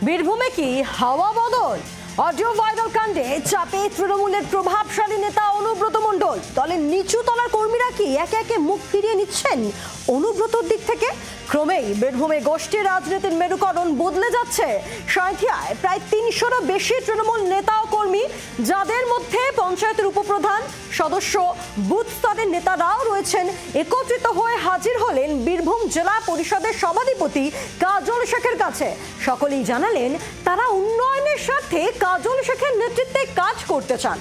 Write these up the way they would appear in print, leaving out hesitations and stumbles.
বীরভূমে কি হাওয়া বদল? অডিও ভাইরাল কাণ্ডে চাপে তৃণমূলের প্রভাবশালী নেতা অনুব্রত মণ্ডল। দলের নিচু তলার কর্মীরা কি একে একে মুখ ফিরিয়ে নিচ্ছেন অনুব্রতর দিক থেকে? ক্রমেই বীরভূমে গোষ্ঠী রাজনীতির মেরুকরণ বদলে যাচ্ছে। সাঁইথিয়ায় প্রায় ৩০০রও বেশি তৃণমূল নেতা ও কর্মী, যাদের মধ্যে পঞ্চায়েতের উপপ্রধান, সদস্য, বুথ স্তরের নেতারাও রয়েছেন, একত্রিত হয়ে হাজির হলেন বীরভূম জেলা পরিষদের সভাধিপতি কাজল শেখের কাছে। সকলেই জানালেন তারা উন্নয়নের স্বার্থে কাজল শেখের নেতৃত্বে কাজ করতে চান।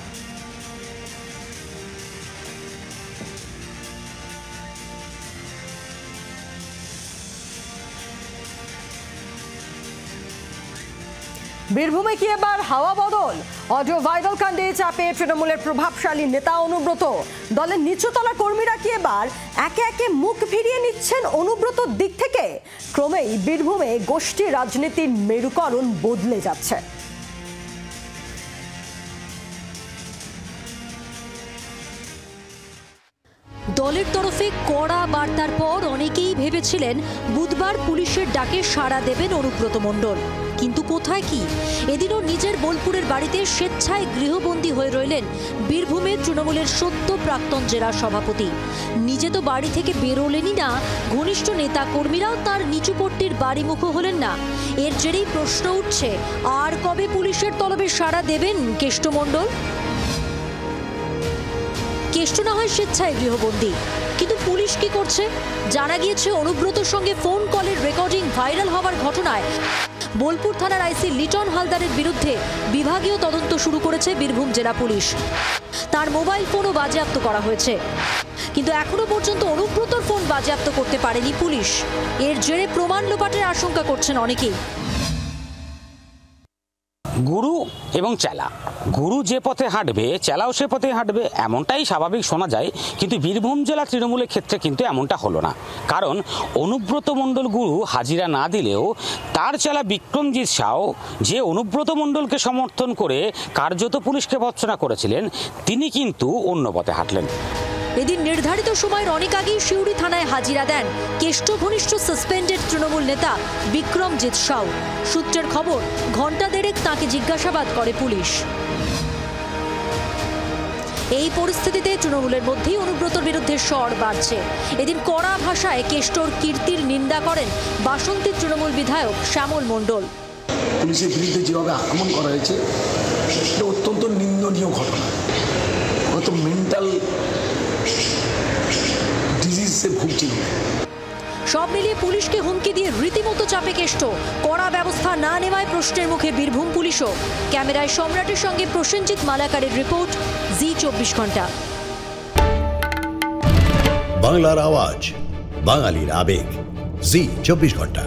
বীরভূমে কি এবার হাওয়া বদল? অডিও ভাইরাল কাণ্ডে চাপে তৃণমূলের প্রভাবশালী নেতা অনুব্রত। দলের নিচুতলা কর্মীরা কি এবার একে একে মুখ ফিরিয়ে নিচ্ছেন অনুব্রতর দিক থেকে? ক্রমেই বীরভূমে গোষ্ঠী রাজনীতির মেরুকরণ বদলে যাচ্ছে। দলের তরফে কড়া বার্তার পর অনেকেই ভেবেছিলেন বুধবার পুলিশের ডাকে সাড়া দেবেন অনুব্রত মণ্ডল, কিন্তু কোথায় কি? এদিনও নিজের বোলপুরের বাড়িতে স্বেচ্ছায় গৃহবন্দী হয়ে রইলেন বীরভূমের তৃণমূলের সদ্য প্রাক্তন জেলা সভাপতি। নিজে তো বাড়ি থেকে বেরোলেনই না, ঘনিষ্ঠ নেতা কর্মীরাও তার নিচুপট্টির বাড়িমুখো হলেন না। এর জেরেই প্রশ্ন উঠছে, আর কবে পুলিশের তলবে সাড়া দেবেন কেষ্ট মণ্ডল? কেষ্ট না হয় স্বেচ্ছায় গৃহবন্দী, কিন্তু পুলিশ কি করছে? জানা গিয়েছে অনুব্রতর সঙ্গে ফোন কলের রেকর্ডিং ভাইরাল হওয়ার ঘটনায় বোলপুর থানার আইসি লিটন হালদারের বিরুদ্ধে বিভাগীয় তদন্ত শুরু করেছে বীরভূম জেলা পুলিশ। তার মোবাইল ফোনও বাজেয়াপ্ত করা হয়েছে, কিন্তু এখনো পর্যন্ত অনুব্রতর ফোন বাজেয়াপ্ত করতে পারেনি পুলিশ। এর জেরে প্রমাণ লোপাটের আশঙ্কা করছেন অনেকেই। গুরু এবং চেলা, গুরু যে পথে হাঁটবে চেলাও সে পথে হাঁটবে, এমনটাই স্বাভাবিক শোনা যায়। কিন্তু বীরভূম জেলা তৃণমূলের ক্ষেত্রে কিন্তু এমনটা হলো না। কারণ অনুব্রত মণ্ডল গুরু হাজিরা না দিলেও তার চেলা বিক্রমজিৎ সাউ, যে অনুব্রত মণ্ডলকে সমর্থন করে কার্যত পুলিশকে ভৎসনা করেছিলেন, তিনি কিন্তু অন্য পথে হাঁটলেন। এদিন নির্ধারিত সময়ের অনেক আগেই সিউড়ি থানায় হাজিরা দেন কেষ্ট ঘনিষ্ঠ সাসপেন্ডেড তৃণমূল নেতা বিক্রমজিৎ সাউ। সূত্রের খবর, ঘণ্টা দেড়েক তাঁকে জিজ্ঞাসাবাদ করে পুলিশ। এই পরিস্থিতিতে তৃণমূলের মধ্যেই অনুব্রতর বিরুদ্ধে স্বর বাড়ছে। এদিন কড়া ভাষায় কেষ্টর কীর্তির নিন্দা করেন বাসন্তী তৃণমূল বিধায়ক শ্যামল মণ্ডল। পুলিশের বিরুদ্ধে যেভাবে আক্রমণ করা হয়েছে এটা অত্যন্ত নিন্দনীয় ঘটনা। কত মেন্টাল ডিজিজে ভুগছিল। সব মিলিয়ে পুলিশকে হুমকি দিয়ে রীতিমতো চাপে কেষ্ট। কড়া ব্যবস্থা না নেওয়ায় প্রশ্নের মুখে বীরভূম পুলিশও। ক্যামেরায় সম্রাটের সঙ্গে প্রসেনজিৎ মালাকারের রিপোর্ট, জি 24 ঘন্টা। বাংলার আওয়াজ, বাঙালির আবেগ, জি 24 ঘন্টা।